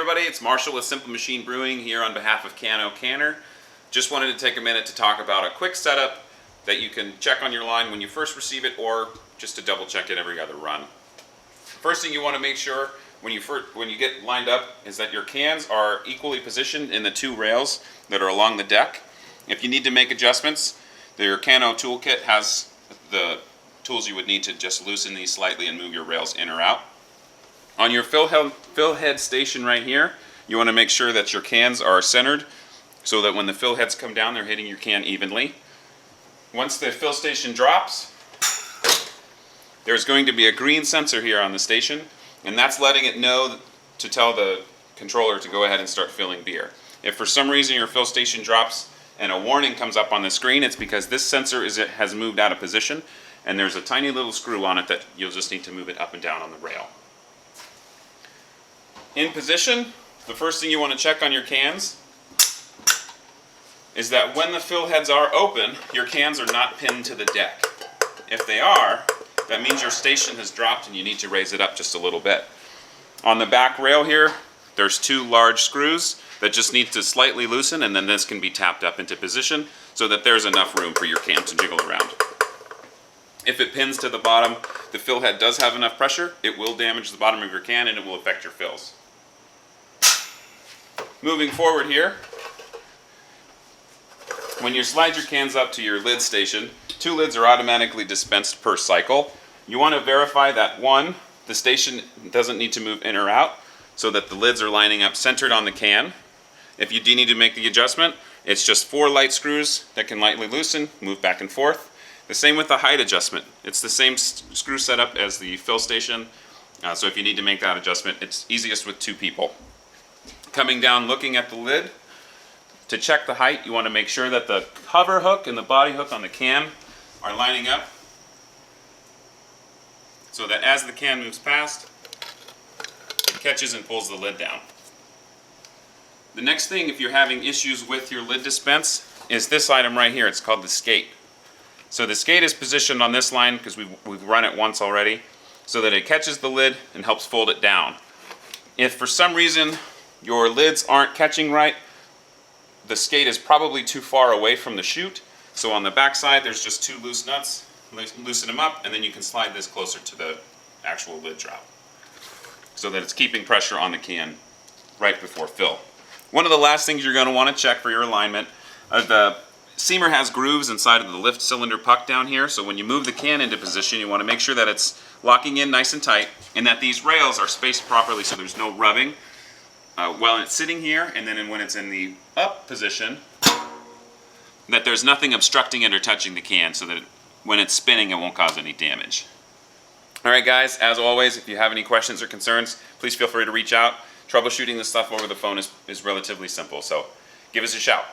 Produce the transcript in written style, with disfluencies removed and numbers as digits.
everybody, it's Marshall with Simple Machine Brewing here on behalf of Cano Canner. Just wanted to take a minute to talk about a quick setup that you can check on your line when you first receive it, or just to double check it every other run. First thing you want to make sure when you get lined up is that your cans are equally positioned in the two rails that are along the deck. If you need to make adjustments, your Cano toolkit has the tools you would need to just loosen these slightly and move your rails in or out. On your fill head station right here, you want to make sure that your cans are centered so that when the fill heads come down, they're hitting your can evenly. Once the fill station drops, there's going to be a green sensor here on the station, and that's letting it know to tell the controller to go ahead and start filling beer. If for some reason your fill station drops and a warning comes up on the screen, it's because this sensor has moved out of position, and there's a tiny little screw on it that you'll just need to move it up and down on the rail. In position, the first thing you want to check on your cans is that when the fill heads are open, your cans are not pinned to the deck. If they are, that means your station has dropped and you need to raise it up just a little bit. On the back rail here, there's two large screws that just need to slightly loosen, and then this can be tapped up into position so that there's enough room for your can to jiggle around. If it pins to the bottom, the fill head does have enough pressure, it will damage the bottom of your can and it will affect your fills. Moving forward here, when you slide your cans up to your lid station, 2 lids are automatically dispensed per cycle. You want to verify that, one, the station doesn't need to move in or out so that the lids are lining up centered on the can. If you do need to make the adjustment, it's just 4 light screws that can lightly loosen, move back and forth. The same with the height adjustment. It's the same screw setup as the fill station, so if you need to make that adjustment, it's easiest with 2 people. Coming down, looking at the lid, to check the height, you want to make sure that the cover hook and the body hook on the can are lining up so that as the can moves past, it catches and pulls the lid down. The next thing, if you're having issues with your lid dispense, is this item right here. It's called the skate. So the skate is positioned on this line because we've run it once already, so that it catches the lid and helps fold it down. If for some reason your lids aren't catching right, the skate is probably too far away from the chute. So on the back side, there's just 2 loose nuts. Loosen them up, and then you can slide this closer to the actual lid drop so that it's keeping pressure on the can right before fill. One of the last things you're going to want to check for your alignment, the seamer has grooves inside of the lift cylinder puck down here, so when you move the can into position, you want to make sure that it's locking in nice and tight and that these rails are spaced properly so there's no rubbing while it's sitting here, and then when it's in the up position, that there's nothing obstructing it or touching the can so that when it's spinning it won't cause any damage. Alright guys, as always, if you have any questions or concerns, please feel free to reach out. Troubleshooting this stuff over the phone is relatively simple, so give us a shout.